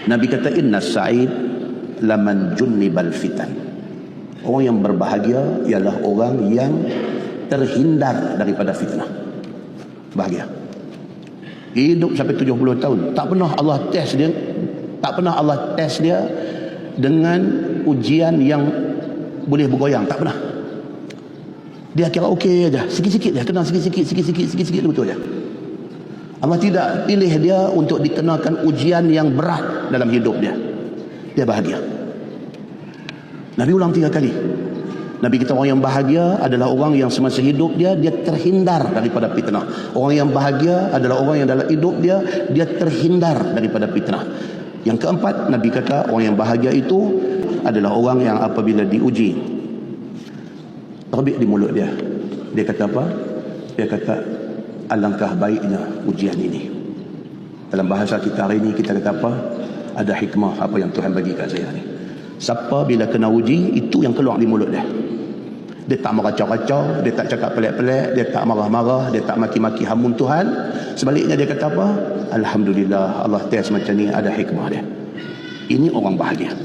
Nabi kata inna sa'id laman junnibal fitan. Orang yang berbahagia ialah orang yang terhindar daripada fitnah. Bahagia. Hidup sampai 70 tahun, tak pernah Allah test dia, dengan ujian yang boleh bergoyang, tak pernah. Dia kira okey aja, sikit-sikit dia kena, sikit-sikit betul je. Allah tidak pilih dia untuk dikenakan ujian yang berat dalam hidup dia. Dia bahagia. Nabi ulang 3 kali. Nabi kata orang yang bahagia adalah orang yang semasa hidup dia terhindar daripada fitnah. Orang yang bahagia adalah orang yang dalam hidup dia terhindar daripada fitnah. Yang keempat, Nabi kata orang yang bahagia itu adalah orang yang apabila diuji, terbit di mulut dia. Dia kata apa? Dia kata alangkah baiknya ujian ini. Dalam bahasa kita hari ini kita kata apa? Ada hikmah apa yang Tuhan bagi kat saya ni. Siapa bila kena uji, itu yang keluar di mulut dia. Dia tak meracau-racau, dia tak cakap pelik-pelik, dia tak marah-marah, dia tak maki-maki hamun Tuhan. Sebaliknya dia kata apa? Alhamdulillah, Allah test macam ni, ada hikmah dia. Ini orang bahagia.